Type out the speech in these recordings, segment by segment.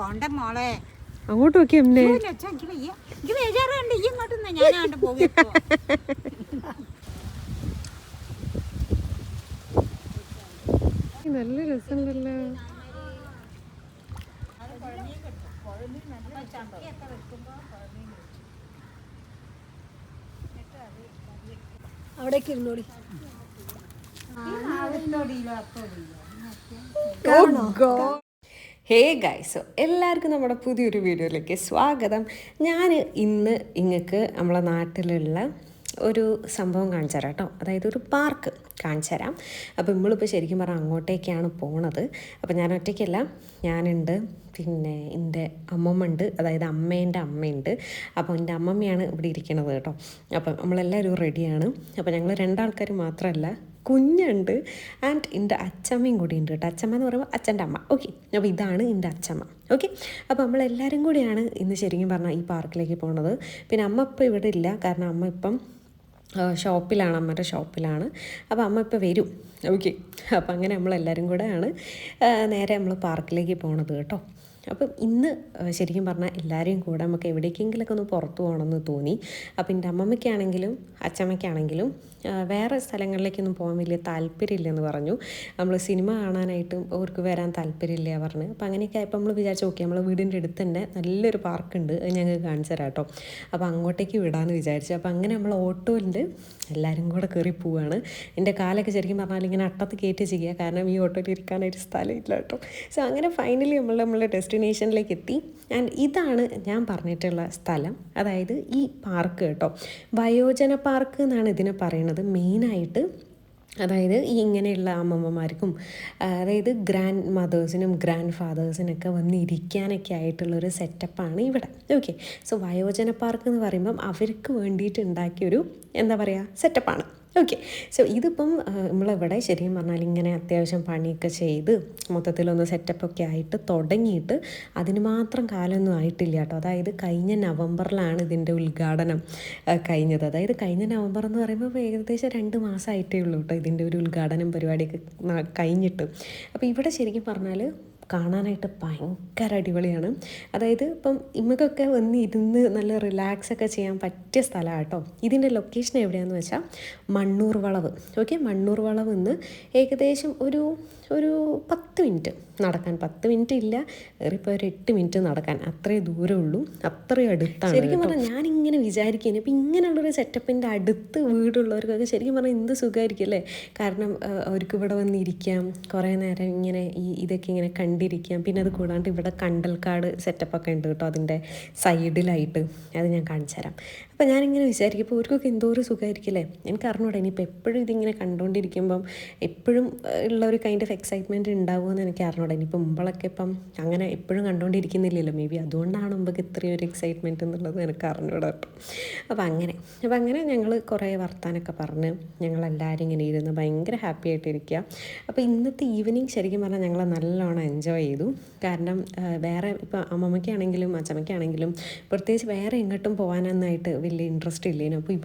പോണ്ട മോളെ. അങ്ങോട്ട് നോക്കി എന്നെ ഞാനാണ്ട് പോകും. നല്ല രസമുണ്ടല്ലോ. അവിടേക്ക് ഇരുന്നോളി. ഹേ ഗൈസ്, എല്ലാവർക്കും നമ്മുടെ പുതിയൊരു വീഡിയോയിലേക്ക് സ്വാഗതം. ഞാൻ ഇന്ന് ഇങ്ങക്ക് നമ്മളെ നാട്ടിലുള്ള ഒരു സംഭവം കാണിച്ചു തരാം കേട്ടോ. അതായത് ഒരു പാർക്ക് കാണിച്ചു തരാം. അപ്പോൾ നമ്മളിപ്പോൾ ശരിക്കും പറഞ്ഞാൽ അങ്ങോട്ടേക്കാണ് പോണത്. അപ്പോൾ ഞാൻ ഒറ്റയ്ക്കല്ല, ഞാനുണ്ട്, പിന്നെ എൻ്റെ അമ്മമ്മ ഉണ്ട്, അതായത് അമ്മേൻ്റെ അമ്മയുണ്ട്. അപ്പോൾ എൻ്റെ അമ്മമ്മയാണ് ഇവിടെ ഇരിക്കണത് കേട്ടോ. അപ്പം നമ്മളെല്ലാവരും റെഡിയാണ്. അപ്പോൾ ഞങ്ങൾ രണ്ടാൾക്കാർ മാത്രമല്ല, കുഞ്ഞുണ്ട്, ആൻഡ് എൻ്റെ അച്ചമ്മയും കൂടി ഉണ്ട് കേട്ടോ. അച്ചമ്മ എന്ന് പറയുമ്പോൾ അച്ഛൻ്റെ അമ്മ. ഓക്കെ, അപ്പോൾ ഇതാണ് എൻ്റെ അച്ചമ്മ. ഓക്കെ, അപ്പോൾ നമ്മളെല്ലാവരും കൂടിയാണ് ഇന്ന് ശരിക്കും പറഞ്ഞാൽ ഈ പാർക്കിലേക്ക് പോകുന്നത്. പിന്നെ അമ്മ ഇപ്പോൾ ഇവിടെ ഇല്ല, കാരണം അമ്മ ഇപ്പം ഷോപ്പിലാണ്, അമ്മയുടെ ഷോപ്പിലാണ്. അപ്പോൾ അമ്മ ഇപ്പോൾ വരും. ഓക്കെ, അപ്പോൾ അങ്ങനെ നമ്മളെല്ലാവരും കൂടെയാണ് നേരെ നമ്മൾ പാർക്കിലേക്ക് പോണത് കേട്ടോ. അപ്പം ഇന്ന് ശരിക്കും പറഞ്ഞാൽ എല്ലാവരെയും കൂടെ നമുക്ക് എവിടേക്കെങ്കിലൊക്കെ ഒന്ന് പുറത്തു പോകണമെന്ന് തോന്നി. അപ്പോൾ എൻ്റെ അമ്മമ്മയ്ക്കാണെങ്കിലും അച്ചമ്മയ്ക്കാണെങ്കിലും വേറെ സ്ഥലങ്ങളിലേക്കൊന്നും പോകാൻ വലിയ താല്പര്യമില്ലെന്ന് പറഞ്ഞു. നമ്മൾ സിനിമ കാണാനായിട്ടും അവർക്ക് വരാൻ താല്പര്യമില്ല പറഞ്ഞു. അപ്പോൾ അങ്ങനെയൊക്കെ ആയപ്പോൾ നമ്മൾ വിചാരിച്ചു, ഓക്കെ, നമ്മൾ വീടിൻ്റെ അടുത്ത് തന്നെ നല്ലൊരു പാർക്കുണ്ട്, അത് ഞങ്ങൾക്ക് കാണിച്ചു തരാം കേട്ടോ. അപ്പോൾ അങ്ങോട്ടേക്ക് വിടാമെന്ന് വിചാരിച്ചു. അപ്പോൾ അങ്ങനെ നമ്മൾ ഓട്ടോയിലുണ്ട്, എല്ലാവരും കൂടെ കയറി പോവുകയാണ്. എൻ്റെ കാലൊക്കെ ശരിക്കും പറഞ്ഞാൽ ഇങ്ങനെ അട്ടത്ത് കയറ്റി ചെയ്യുക, കാരണം ഈ ഓട്ടോയിൽ ഇരിക്കാനായിട്ട് സ്ഥലമില്ല കേട്ടോ. സോ അങ്ങനെ ഫൈനലി നമ്മളെ ഡെസ്റ്റിനേഷനിലേക്ക് എത്തി. ആൻഡ് ഇതാണ് ഞാൻ പറഞ്ഞിട്ടുള്ള സ്ഥലം, അതായത് ഈ പാർക്ക് കേട്ടോ. വയോജന പാർക്ക് എന്നാണ് ഇതിനെ പറയുന്നത് മെയിനായിട്ട്. അതായത് ഈ ഇങ്ങനെയുള്ള അമ്മമ്മമാർക്കും, അതായത് ഗ്രാൻഡ് മദേഴ്സിനും ഗ്രാൻഡ് ഫാദേഴ്സിനൊക്കെ വന്ന് ഇരിക്കാനൊക്കെ ആയിട്ടുള്ളൊരു സെറ്റപ്പാണ് ഇവിടെ. ഓക്കെ, സോ വയോജന പാർക്ക് എന്ന് പറയുമ്പം അവർക്ക് വേണ്ടിയിട്ട് ഉണ്ടാക്കിയൊരു എന്താ പറയുക സെറ്റപ്പാണ്. ഓക്കെ, സോ ഇതിപ്പം നമ്മളിവിടെ ശരിക്കും പറഞ്ഞാൽ ഇങ്ങനെ അത്യാവശ്യം പണിയൊക്കെ ചെയ്ത് മൊത്തത്തിലൊന്ന് സെറ്റപ്പൊക്കെ ആയിട്ട് തുടങ്ങിയിട്ട് അതിന് മാത്രം കാലമൊന്നും ആയിട്ടില്ല കേട്ടോ. അതായത് കഴിഞ്ഞ നവംബറിലാണ് ഇതിൻ്റെ ഉദ്ഘാടനം കഴിഞ്ഞത്. അതായത് കഴിഞ്ഞ നവംബർ എന്ന് പറയുമ്പോൾ ഏകദേശം 2 മാസമായിട്ടേ ഉള്ളൂ കേട്ടോ ഇതിൻ്റെ ഒരു ഉദ്ഘാടനം പരിപാടിയൊക്കെ കഴിഞ്ഞിട്ട്. അപ്പോൾ ഇവിടെ ശരിക്കും പറഞ്ഞാൽ കാണാനായിട്ട് ഭയങ്കര അടിപൊളിയാണ്. അതായത് ഇപ്പം ഇമ്മക്കൊക്കെ വന്ന് ഇരുന്ന് നല്ല റിലാക്സൊക്കെ ചെയ്യാൻ പറ്റിയ സ്ഥലമാണ് കേട്ടോ. ഇതിൻ്റെ ലൊക്കേഷൻ എവിടെയാണെന്ന് വെച്ചാൽ മണ്ണൂർ വളവ്. ഓക്കെ, മണ്ണൂർ വളവ് നിന്ന് ഏകദേശം ഒരു 10 മിനിറ്റ് നടക്കാൻ, 10 മിനിറ്റ് ഇല്ല, ഏറിപ്പോൾ ഒരു 8 മിനിറ്റ് നടക്കാൻ, അത്രേ ദൂരമുള്ളൂ, അത്രയും അടുത്താണ്. ശരിക്കും പറഞ്ഞാൽ ഞാനിങ്ങനെ വിചാരിക്കുന്നു, ഇപ്പം ഇങ്ങനെയുള്ളൊരു സെറ്റപ്പിൻ്റെ അടുത്ത് വീടുള്ളവർക്കൊക്കെ ശരിക്കും പറഞ്ഞാൽ എന്ത് സുഖമായിരിക്കും അല്ലേ. കാരണം അവർക്ക് ഇവിടെ വന്നിരിക്കാം, കുറേ നേരം ഇങ്ങനെ ഇതൊക്കെ ഇങ്ങനെ കണ്ടിരിക്കാം. പിന്നെ അത് കൂടാണ്ട് ഇവിടെ കണ്ടൽക്കാട് സെറ്റപ്പൊക്കെ ഉണ്ട് കേട്ടോ അതിൻ്റെ സൈഡിലായിട്ട്. അത് ഞാൻ കാണിച്ചു തരാം. അപ്പോൾ ഞാനിങ്ങനെ വിചാരിക്കും, ഇപ്പോൾ അവർക്കൊക്കെ എന്തോ ഒരു സുഖമായിരിക്കും അല്ലേ. എനിക്ക് അറിഞ്ഞൂടെ ഇനിയിപ്പോൾ എപ്പോഴും ഇതിങ്ങനെ കണ്ടുകൊണ്ടിരിക്കുമ്പം എപ്പോഴും ഉള്ള ഒരു കൈൻഡ് ഓഫ് എക്സൈറ്റ്മെൻറ്റ് ഉണ്ടാവുമെന്ന് എനിക്ക് അറിഞ്ഞൂടെ. ഇനിയിപ്പോൾ മുമ്പളൊക്കെ ഇപ്പം അങ്ങനെ എപ്പോഴും കണ്ടുകൊണ്ടിരിക്കുന്നില്ലല്ലോ, മേ ബി അതുകൊണ്ടാണ് മുമ്പൊക്കെ ഇത്രയും ഒരു എക്സൈറ്റ്മെൻറ്റ് എന്നുള്ളത് എനിക്ക് അറിഞ്ഞൂടെ കേട്ടോ. അപ്പോൾ അങ്ങനെ ഞങ്ങൾ കുറേ വർത്താനൊക്കെ പറഞ്ഞ് ഞങ്ങളെല്ലാവരും ഇങ്ങനെ ഇരുന്ന് ഭയങ്കര ഹാപ്പി ആയിട്ടിരിക്കുക. അപ്പോൾ ഇന്നത്തെ ഈവനിങ് ശരിക്കും പറഞ്ഞാൽ ഞങ്ങൾ നല്ലോണം എൻജോയ് ചെയ്തു. കാരണം വേറെ ഇപ്പോൾ അമ്മമ്മയ്ക്കാണെങ്കിലും അച്ചമ്മയ്ക്കാണെങ്കിലും പ്രത്യേകിച്ച് വേറെ എങ്ങോട്ടും പോകാനൊന്നായിട്ട് വലിയ ഇൻട്രസ്റ്റ് ഇല്ലേനു. അപ്പോൾ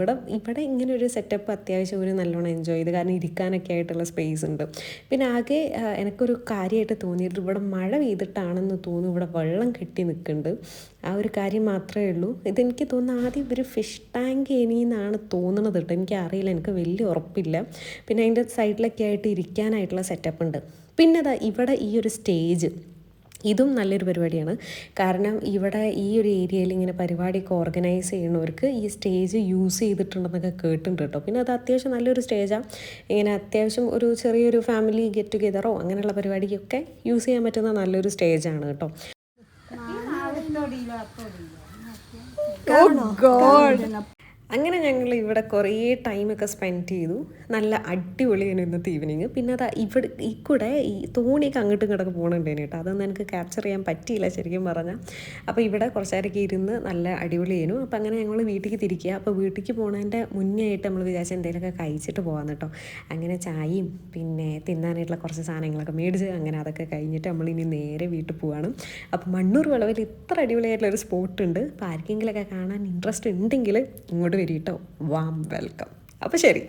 ഇവിടെ ഇങ്ങനെ ഒരു സെറ്റപ്പ് അത്യാവശ്യം ഒരു നല്ലോണം എൻജോയ് ചെയ്ത്, കാരണം ഇരിക്കാനൊക്കെ ആയിട്ടുള്ള സ്പേസ് ഉണ്ട്. പിന്നെ ആകെ എനിക്കൊരു കാര്യമായിട്ട് തോന്നിയിട്ട് ഇവിടെ മഴ പെയ്തിട്ടാണെന്ന് തോന്നുന്നു ഇവിടെ വെള്ളം കെട്ടി നിൽക്കുന്നുണ്ട്. ആ ഒരു കാര്യം മാത്രമേ ഉള്ളൂ. ഇതെനിക്ക് തോന്നുന്നു ആദ്യം ഇവർ ഫിഷ് ടാങ്ക് എന്നാണ് തോന്നുന്നത് കേട്ടോ, എനിക്കറിയില്ല, എനിക്ക് വലിയ ഉറപ്പില്ല. പിന്നെ അതിൻ്റെ സൈഡിലൊക്കെ ആയിട്ട് ഇരിക്കാനായിട്ടുള്ള സെറ്റപ്പ് ഉണ്ട്. പിന്നെ ഇവിടെ ഈ ഒരു സ്റ്റേജ്, ഇതും നല്ലൊരു പരിപാടിയാണ്. കാരണം ഇവിടെ ഈ ഒരു ഏരിയയിൽ ഇങ്ങനെ പരിപാടിയൊക്കെ ഓർഗനൈസ് ചെയ്യുന്നവർക്ക് ഈ സ്റ്റേജ് യൂസ് ചെയ്തിട്ടുണ്ടെന്നൊക്കെ കേട്ടിട്ടുണ്ട് കേട്ടോ. പിന്നെ അത് അത്യാവശ്യം നല്ലൊരു സ്റ്റേജാണ്. ഇങ്ങനെ അത്യാവശ്യം ഒരു ചെറിയൊരു ഫാമിലി ഗെറ്റ് ടുഗെദറോ അങ്ങനെയുള്ള പരിപാടിക്കൊക്കെ യൂസ് ചെയ്യാൻ പറ്റുന്ന നല്ലൊരു സ്റ്റേജാണ് കേട്ടോ. അങ്ങനെ ഞങ്ങൾ ഇവിടെ കുറേ ടൈമൊക്കെ സ്പെൻഡ് ചെയ്തു. നല്ല അടിപൊളിയാണ് ഇന്നത്തെ ഈവനിങ്. പിന്നെ ഇവിടെ ഈ കൂടെ ഈ തോണിയൊക്കെ അങ്ങോട്ടും ഇങ്ങോട്ടൊക്കെ പോകുന്നുണ്ടേനെ കേട്ടോ. അതൊന്നും എനിക്ക് ക്യാപ്ചർ ചെയ്യാൻ പറ്റിയില്ല ശരിക്കും പറഞ്ഞാൽ. അപ്പോൾ ഇവിടെ കുറച്ചേരൊക്കെ ഇരുന്ന് നല്ല അടിപൊളിയായിരുന്നു. അപ്പോൾ അങ്ങനെ ഞങ്ങൾ വീട്ടിലേക്ക് തിരിക്കുക. അപ്പോൾ വീട്ടിലേക്ക് പോകുന്നതിൻ്റെ മുന്നേ ആയിട്ട് നമ്മൾ വിചാരിച്ച എന്തെങ്കിലുമൊക്കെ കഴിച്ചിട്ട് പോകാമെന്ന് കേട്ടോ. അങ്ങനെ ചായയും പിന്നെ തിന്നാനായിട്ടുള്ള കുറച്ച് സാധനങ്ങളൊക്കെ മേടിച്ച് അങ്ങനെ അതൊക്കെ കഴിഞ്ഞിട്ട് നമ്മളിനി നേരെ വീട്ടിൽ പോവുകയാണ്. അപ്പോൾ മണ്ണൂർ വളവിൽ ഇത്ര അടിപൊളിയായിട്ടുള്ളൊരു സ്പോട്ട് ഉണ്ട്. അപ്പോൾ ആർക്കെങ്കിലുമൊക്കെ കാണാൻ ഇൻട്രസ്റ്റ് ഉണ്ടെങ്കിൽ ഇങ്ങോട്ട് വരിട്ടോ, വാം വെൽക്കം. അപ്പോൾ ശരി.